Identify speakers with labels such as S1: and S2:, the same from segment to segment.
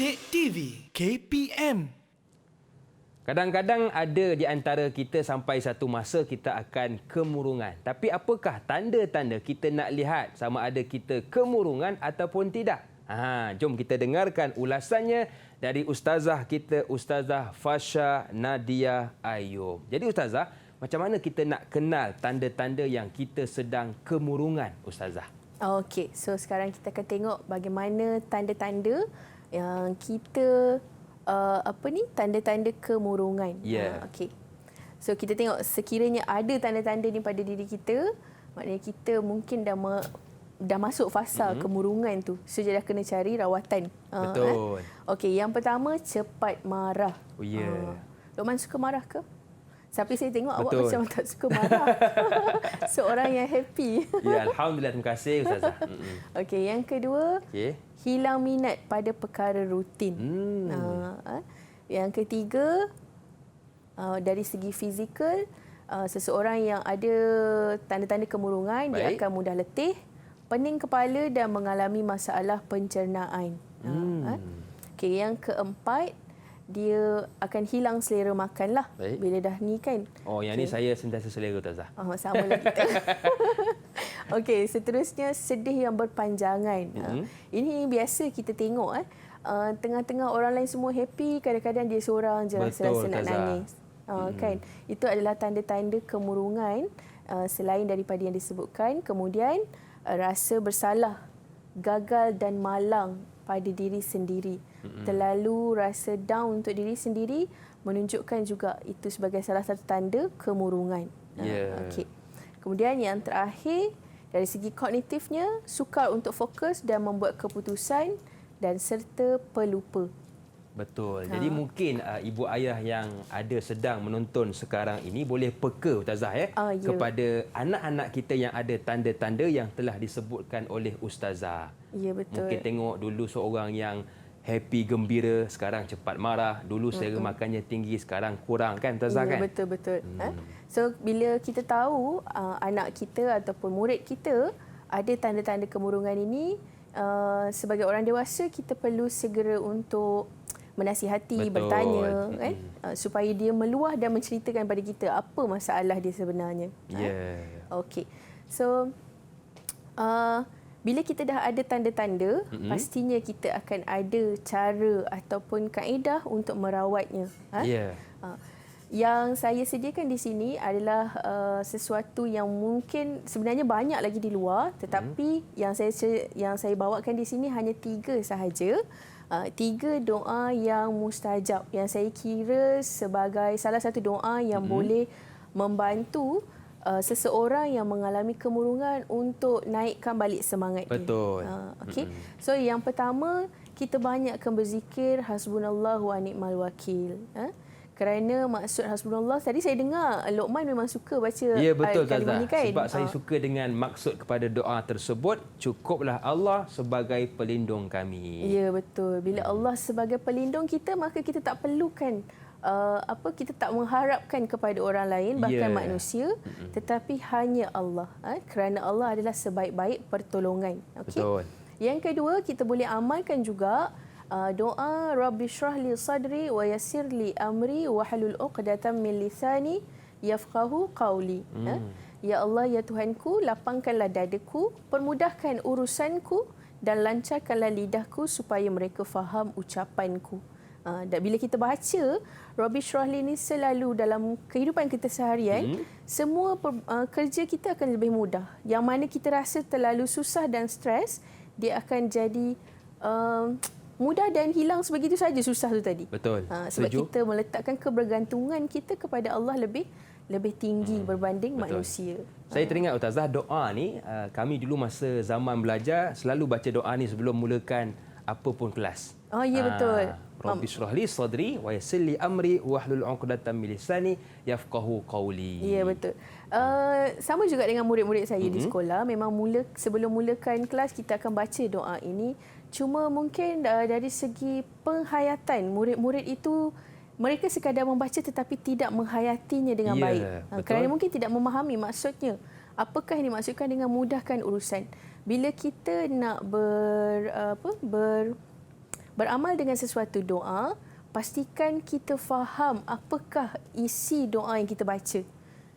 S1: Didik TV KPM.
S2: Kadang-kadang ada di antara kita sampai satu masa kita akan kemurungan. Tapi apakah tanda-tanda kita nak lihat sama ada kita kemurungan ataupun tidak? Jom kita dengarkan ulasannya dari ustazah kita, Ustazah Fasha Nadia Ayub. Jadi ustazah, macam mana kita nak kenal tanda-tanda yang kita sedang kemurungan, ustazah?
S3: Okey, so sekarang kita akan tengok bagaimana tanda-tanda yang kita tanda-tanda kemurungan.
S2: Ya.
S3: Okey. So kita tengok sekiranya ada tanda-tanda ni pada diri kita, maknanya kita mungkin dah masuk fasa kemurungan tu. So dah kena cari rawatan.
S2: Betul.
S3: Okey, yang pertama cepat marah.
S2: Oh ya.
S3: Luqman suka marah ke? Tapi saya tengok awak
S2: Betul.
S3: macam tak suka marah. Seorang yang happy.
S2: Ya, alhamdulillah, terima kasih ustazah.
S3: Okey, yang kedua,
S2: Okey.
S3: hilang minat pada perkara rutin. Yang ketiga, dari segi fizikal, seseorang yang ada tanda-tanda kemurungan, dia akan mudah letih, pening kepala dan mengalami masalah pencernaan. Okey, yang keempat, dia akan hilang selera makan lah.
S2: Baik.
S3: Bila dah ni kan.
S2: Oh, yang ni saya sentiasa selera ustazah.
S3: Sama lah kita. Okey, seterusnya sedih yang berpanjangan. Ini biasa kita tengok. Tengah-tengah orang lain semua happy, kadang-kadang dia seorang je rasa nak nangis. Kan? Itu adalah tanda-tanda kemurungan selain daripada yang disebutkan. Kemudian rasa bersalah, gagal dan malang pada diri sendiri. Terlalu rasa down untuk diri sendiri menunjukkan juga itu sebagai salah satu tanda kemurungan. Okey. Kemudian yang terakhir, dari segi kognitifnya, sukar untuk fokus dan membuat keputusan dan serta pelupa.
S2: Betul. Jadi mungkin ibu ayah yang ada sedang menonton sekarang ini boleh peka ustazah ya, kepada anak-anak kita yang ada tanda-tanda yang telah disebutkan oleh ustazah.
S3: Ya, betul.
S2: Mungkin tengok dulu seorang yang happy, gembira, sekarang cepat marah. Dulu selera makannya tinggi, sekarang kurang kan ustazah kan?
S3: Betul-betul. So bila kita tahu anak kita ataupun murid kita ada tanda-tanda kemurungan ini, sebagai orang dewasa kita perlu segera untuk menasihati, bertanya kan, supaya dia meluah dan menceritakan pada kita apa masalah dia sebenarnya. Okey. So bila kita dah ada tanda-tanda, pastinya kita akan ada cara ataupun kaedah untuk merawatnya. Yang saya sediakan di sini adalah sesuatu yang mungkin sebenarnya banyak lagi di luar, tetapi yang saya bawakan di sini hanya 3 sahaja. 3 doa yang mustajab yang saya kira sebagai salah satu doa yang boleh membantu seseorang yang mengalami kemurungan untuk naikkan balik semangat dia.
S2: Betul.
S3: Okey. So yang pertama, kita banyakkan berzikir hasbunallahu wa ni'mal wakil. Kerana maksud hasbunallah, tadi saya dengar Luqman memang suka baca kalimah ni kan?
S2: Sebab saya suka dengan maksud kepada doa tersebut, cukuplah Allah sebagai pelindung kami.
S3: Ya, betul. Bila Allah sebagai pelindung kita, maka kita tak perlukan kita tak mengharapkan kepada orang lain, bahkan manusia, tetapi hanya Allah. Kerana Allah adalah sebaik-baik pertolongan. Okay?
S2: Betul.
S3: Yang kedua, kita boleh amalkan juga doa Rabbi shrah li sadri wa yassir li amri wa halul 'uqdatam min lisani yafqahu qawli. Ya Allah, ya Tuhanku, lapangkanlah dadaku, permudahkan urusanku dan lancarkanlah lidahku supaya mereka faham ucapanku. Dan bila kita baca Rabbi shrah li ni selalu dalam kehidupan kita seharian, semua kerja kita akan lebih mudah. Yang mana kita rasa terlalu susah dan stres, dia akan jadi mudah dan hilang sebegitu saja susah tu tadi.
S2: Betul.
S3: Sebab kita meletakkan kebergantungan kita kepada Allah lebih tinggi berbanding manusia.
S2: Saya teringat ustazah, doa ni kami dulu masa zaman belajar selalu baca doa ni sebelum mulakan apa pun kelas.
S3: Oh ya, betul.
S2: Rabbi shrah li sadri wa yassir li amri wahlul 'uqdatam min lisani yafqahu qawli.
S3: Ya, betul. Sama juga dengan murid-murid saya di sekolah, memang sebelum mulakan kelas kita akan baca doa ini. Cuma mungkin dari segi penghayatan, murid-murid itu mereka sekadar membaca tetapi tidak menghayatinya dengan baik. Kerana mungkin tidak memahami maksudnya. Apakah yang dimaksudkan dengan mudahkan urusan? Bila kita nak beramal dengan sesuatu doa, pastikan kita faham apakah isi doa yang kita baca.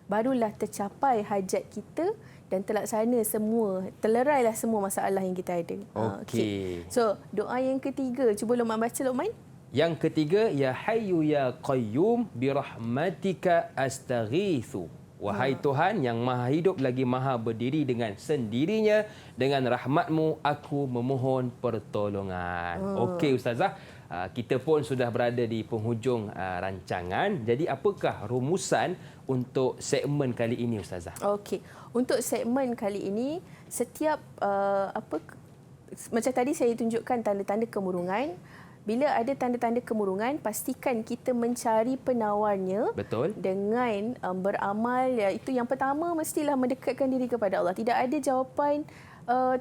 S3: Barulah tercapai hajat kita dan terlaksana semua, terlerailah semua masalah yang kita ada.
S2: Okey.
S3: So, doa yang ketiga, cuba Luqman baca, Luqman.
S2: Yang ketiga, ya hayyu ya qayyum birahmatika astaghitsu. Wahai Tuhan yang maha hidup lagi maha berdiri dengan sendirinya, dengan rahmatmu aku memohon pertolongan. Okey Ustazah, kita pun sudah berada di penghujung rancangan. Jadi apakah rumusan untuk segmen kali ini Ustazah?
S3: Okey. Untuk segmen kali ini, setiap macam tadi saya tunjukkan tanda-tanda kemurungan. Bila ada tanda-tanda kemurungan, pastikan kita mencari penawarnya.
S2: Betul.
S3: Dengan beramal. Itu yang pertama, mestilah mendekatkan diri kepada Allah. Tidak ada jawapan,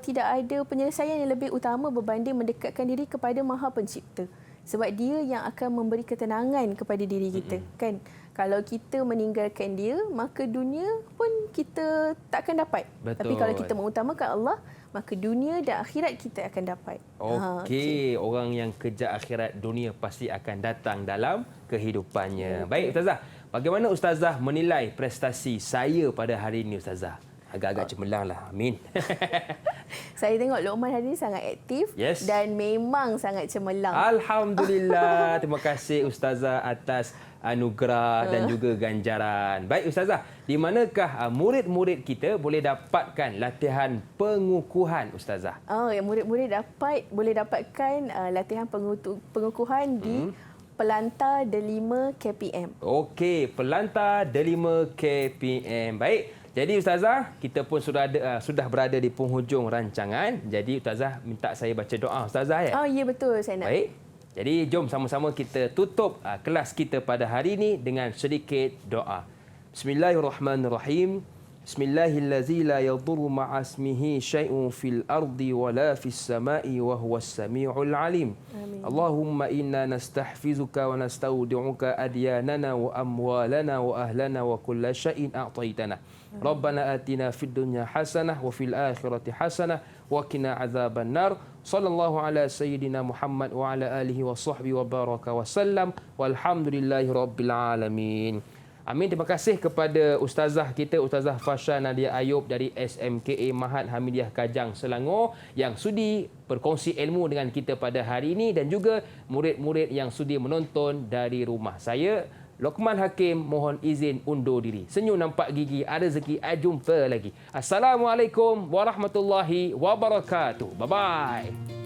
S3: tidak ada penyelesaian yang lebih utama berbanding mendekatkan diri kepada Maha Pencipta. Sebab dia yang akan memberi ketenangan kepada diri kita. Kan? Kalau kita meninggalkan dia, maka dunia pun kita tak akan dapat.
S2: Betul.
S3: Tapi kalau kita mengutamakan Allah, maka dunia dan akhirat kita akan dapat.
S2: Okey, orang yang kejar akhirat, dunia pasti akan datang dalam kehidupannya. Baik Ustazah, bagaimana Ustazah menilai prestasi saya pada hari ini Ustazah? Agak-agak cemerlang lah. Amin.
S3: Saya tengok Luqman hari ini sangat aktif dan memang sangat cemerlang.
S2: Alhamdulillah. Terima kasih Ustazah atas anugerah dan juga ganjaran. Baik Ustazah, di manakah murid-murid kita boleh dapatkan latihan pengukuhan Ustazah?
S3: Murid-murid boleh dapatkan latihan pengukuhan di Pelantar Delima KPM.
S2: Okey, Pelantar Delima KPM. Baik. Jadi Ustazah, kita pun sudah berada di penghujung rancangan. Jadi Ustazah minta saya baca doa Ustazah ya?
S3: Ya betul, saya nak.
S2: Baik. Jadi jom sama-sama kita tutup kelas kita pada hari ini dengan sedikit doa. Bismillahirrahmanirrahim. Bismillahillazi la yadurru ma'asmihi syai'un fil ardi wala fis sama'i wa huwas sami'ul alim. Amin. Allahumma inna nastahfizuka wa nastaudi'uka adyanana wa amwalana wa ahlana wa kulla syai'in a'taitana. Rabbana atina fid dunya hasanah wa fil akhirati hasanah wa qina adzaban nar. Sallallahu ala sayyidina Muhammad wa ala alihi wa sahbihi wa baraka wa sallam. Walhamdulillahi rabbil alamin. Amin. Terima kasih kepada Ustazah kita, Ustazah Fasha Nadia Ayub dari SMKA Mahat Hamidiyah Kajang Selangor yang sudi berkongsi ilmu dengan kita pada hari ini dan juga murid-murid yang sudi menonton dari rumah. Saya, Luqman Hakim, mohon izin undur diri. Senyum nampak gigi, ada rezeki, jumpa lagi. Assalamualaikum warahmatullahi wabarakatuh. Bye-bye.